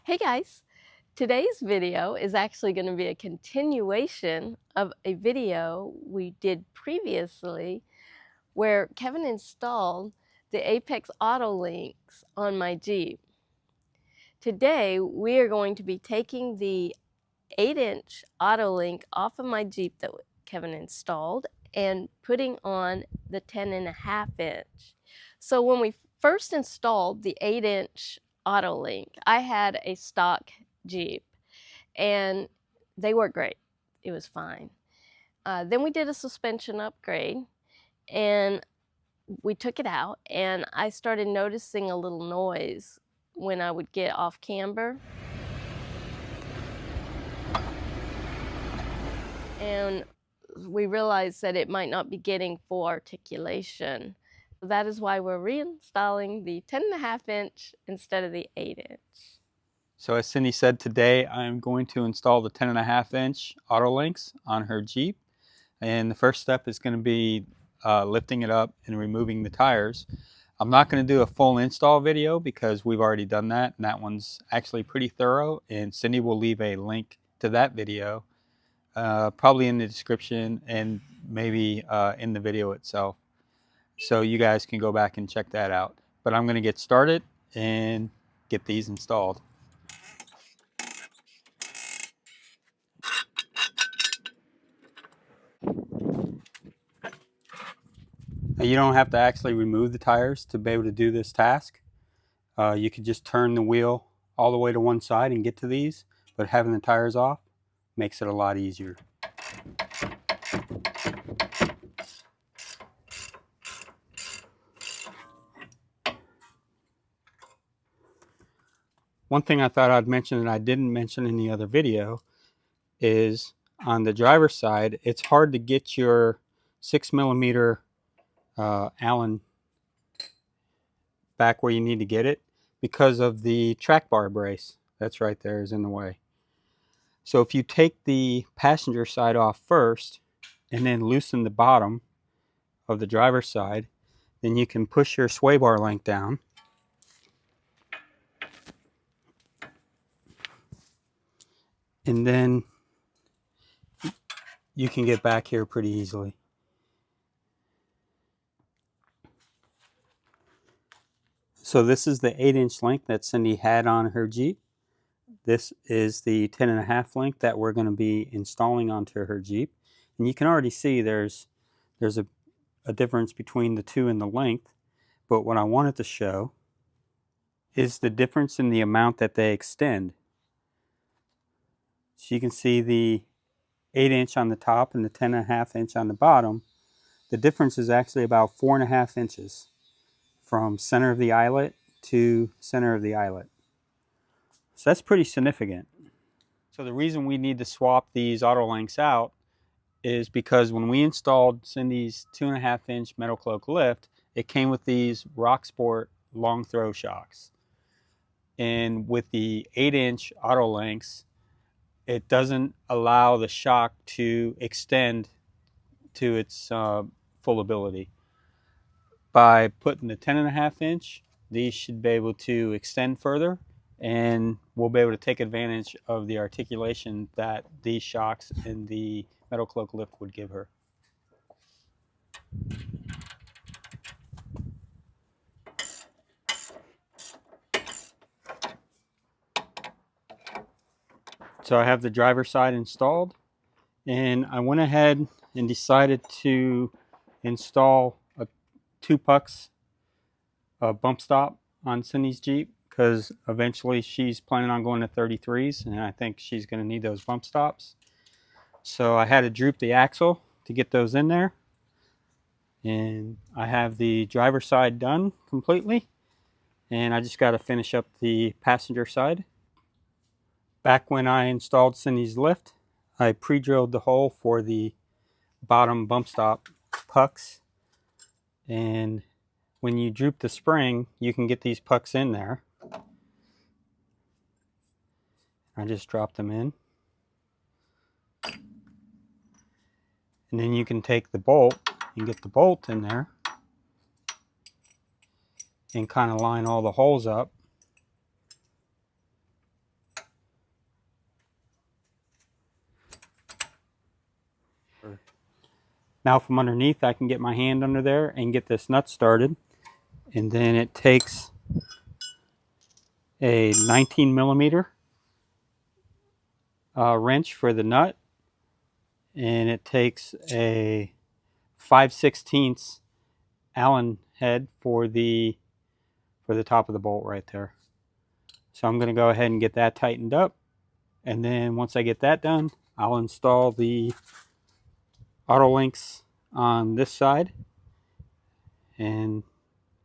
Hey guys, today's video is actually going to be a continuation of a video we did previously where Kevin installed the Apex AutoLYNX on my Jeep. Today we are going to be taking the 8-inch AutoLYNX off of my Jeep that Kevin installed and putting on the 10.5-inch. So when we first installed the 8-inch AutoLYNX, I had a stock Jeep and they worked great. It was fine. Then we did a suspension upgrade and we took it out and I started noticing a little noise when I would get off camber. And we realized that it might not be getting full articulation. That is why we're reinstalling the 10.5-inch instead of the 8-inch. So as Cindy said, today I'm going to install the 10.5-inch AutoLYNX on her Jeep. And the first step is going to be lifting it up and removing the tires. I'm not going to do a full install video because we've already done that, and that one's actually pretty thorough, and Cindy will leave a link to that video probably in the description and maybe in the video itself, so you guys can go back and check that out. But I'm going to get started and get these installed. Now, you don't have to actually remove the tires to be able to do this task. You could just turn the wheel all the way to one side and get to these, but having the tires off makes it a lot easier. One thing I thought I'd mention that I didn't mention in the other video is on the driver's side, it's hard to get your 6mm Allen back where you need to get it because of the track bar brace that's right there is in the way. So if you take the passenger side off first and then loosen the bottom of the driver's side, then you can push your sway bar length down and then you can get back here pretty easily. So this is the 8-inch link that Cindy had on her Jeep. This is the 10.5 link that we're going to be installing onto her Jeep. And you can already see there's a difference between the two in the length. But what I wanted to show is the difference in the amount that they extend. So you can see the 8-inch on the top and the 10.5-inch on the bottom. The difference is actually about 4.5 inches from center of the eyelet to center of the eyelet. So that's pretty significant. So the reason we need to swap these AutoLYNX out is because when we installed Cindy's 2.5-inch metal cloak lift, it came with these Rocksport long throw shocks. And with the 8-inch AutoLYNX, it doesn't allow the shock to extend to its full ability. By putting the 10.5-inch, these should be able to extend further, and we'll be able to take advantage of the articulation that these shocks and the metal cloak lift would give her. So I have the driver's side installed, and I went ahead and decided to install a 2 pucks bump stop on Cindy's Jeep because eventually she's planning on going to 33s, and I think she's going to need those bump stops. So I had to droop the axle to get those in there, and I have the driver's side done completely, and I just got to finish up the passenger side. Back when I installed Cindy's lift, I pre-drilled the hole for the bottom bump stop pucks, and when you droop the spring, you can get these pucks in there. I just dropped them in. And then you can take the bolt and get the bolt in there and kind of line all the holes up. Now from underneath, I can get my hand under there and get this nut started. And then it takes a 19 millimeter wrench for the nut, and it takes a 5/16 Allen head for the top of the bolt right there. So I'm going to go ahead and get that tightened up, and then once I get that done, I'll install the AutoLYNX on this side, and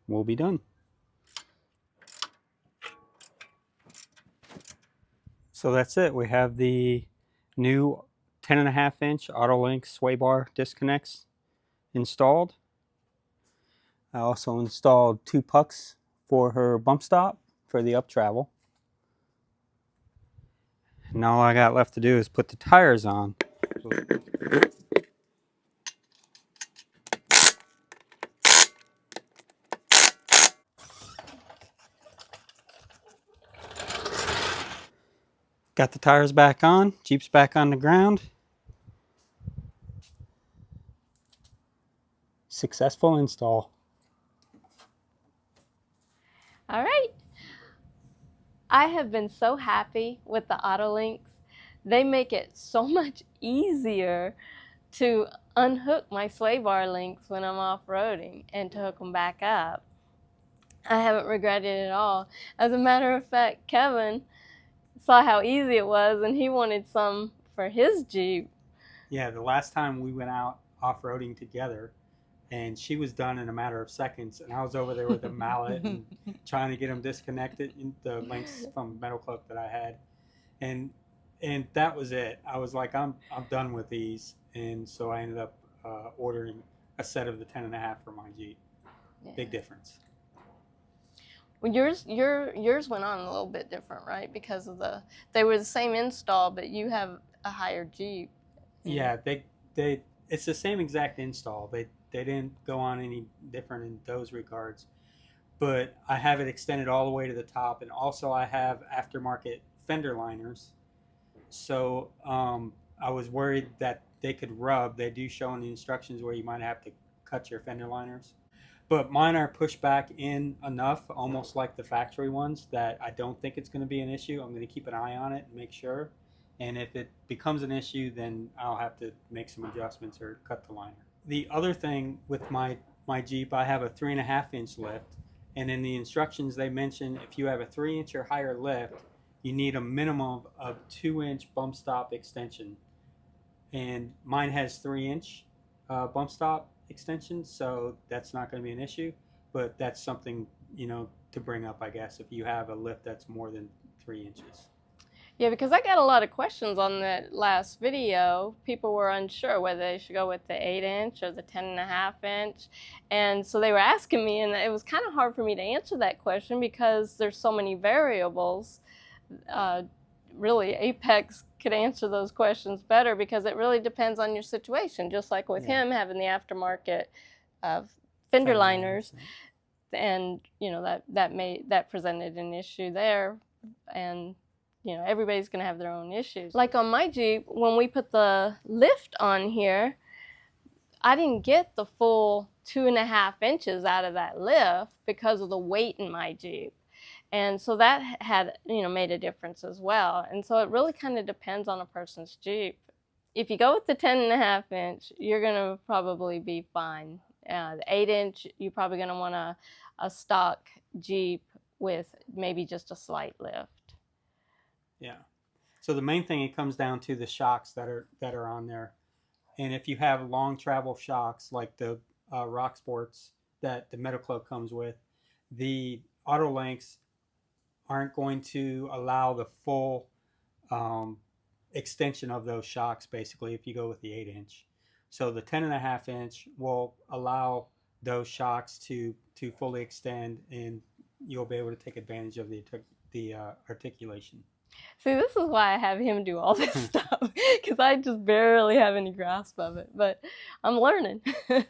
we'll be done. So that's it. We have the new 10.5-inch AutoLYNX sway bar disconnects installed. I also installed 2 pucks for her bump stop for the up travel. Now all I got left to do is put the tires on. Got the tires back on, Jeep's back on the ground. Successful install. All right. I have been so happy with the AutoLYNX. They make it so much easier to unhook my sway bar links when I'm off-roading and to hook them back up. I haven't regretted it at all. As a matter of fact, Kevin saw how easy it was and he wanted some for his Jeep. Yeah, the last time we went out off-roading together, and she was done in a matter of seconds, and I was over there with a mallet and trying to get them disconnected, the links from metal clip that I had, and that was it. I was like, I'm done with these, and so I ended up ordering a set of the 10.5 for my Jeep. Yeah. Big difference. Well, yours went on a little bit different, right? Because of they were the same install, but you have a higher Jeep. Yeah, it's the same exact install. They didn't go on any different in those regards, but I have it extended all the way to the top, and also I have aftermarket fender liners. So I was worried that they could rub. They do show in the instructions where you might have to cut your fender liners. But mine are pushed back in enough, almost like the factory ones, that I don't think it's going to be an issue. I'm going to keep an eye on it and make sure. And if it becomes an issue, then I'll have to make some adjustments or cut the liner. The other thing with my Jeep, I have a 3.5-inch lift. And in the instructions, they mention if you have a 3-inch or higher lift, you need a minimum of 2-inch bump stop extension. And mine has 3-inch bump stop extension, so that's not going to be an issue, but that's something, to bring up, I guess, if you have a lift that's more than 3 inches. Yeah, because I got a lot of questions on that last video. People were unsure whether they should go with the 8-inch or the 10.5-inch, and so they were asking me, and it was kind of hard for me to answer that question because there's so many variables. Really, Apex could answer those questions better because it really depends on your situation. Just like with him having the aftermarket fender liners, and that presented an issue there, and everybody's going to have their own issues. Like on my Jeep, when we put the lift on here, I didn't get the full 2.5 inches out of that lift because of the weight in my Jeep. And so that had, made a difference as well. And so it really kind of depends on a person's Jeep. If you go with the 10.5-inch, you're going to probably be fine. The 8-inch, you're probably going to want a stock Jeep with maybe just a slight lift. Yeah. So the main thing, it comes down to the shocks that are on there. And if you have long travel shocks like the Rock Sports that the Metal Club comes with, the AutoLYNX aren't going to allow the full extension of those shocks, basically, if you go with the 8-inch. So the 10.5-inch will allow those shocks to fully extend, and you'll be able to take advantage of the articulation. See, this is why I have him do all this stuff, because I just barely have any grasp of it, but I'm learning. Yeah.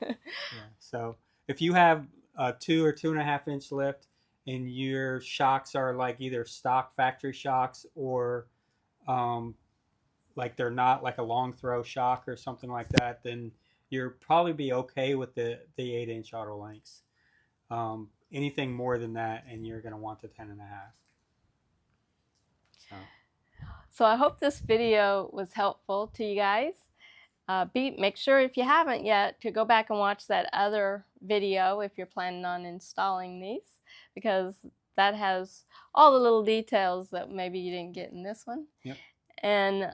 So if you have a 2 or 2.5-inch lift, and your shocks are like either stock factory shocks or like they're not like a long throw shock or something like that, then you'll probably be okay with the 8-inch AutoLYNX. Anything more than that, and you're going to want the 10.5. So I hope this video was helpful to you guys. Make sure if you haven't yet to go back and watch that other video if you're planning on installing these, because that has all the little details that maybe you didn't get in this one. Yep. And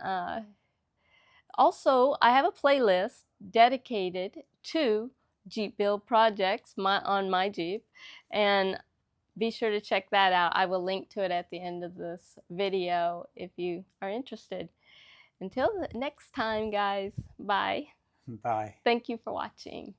also, I have a playlist dedicated to Jeep build projects on my Jeep, and be sure to check that out. I will link to it at the end of this video if you are interested. Until the next time, guys, bye. Bye. Thank you for watching.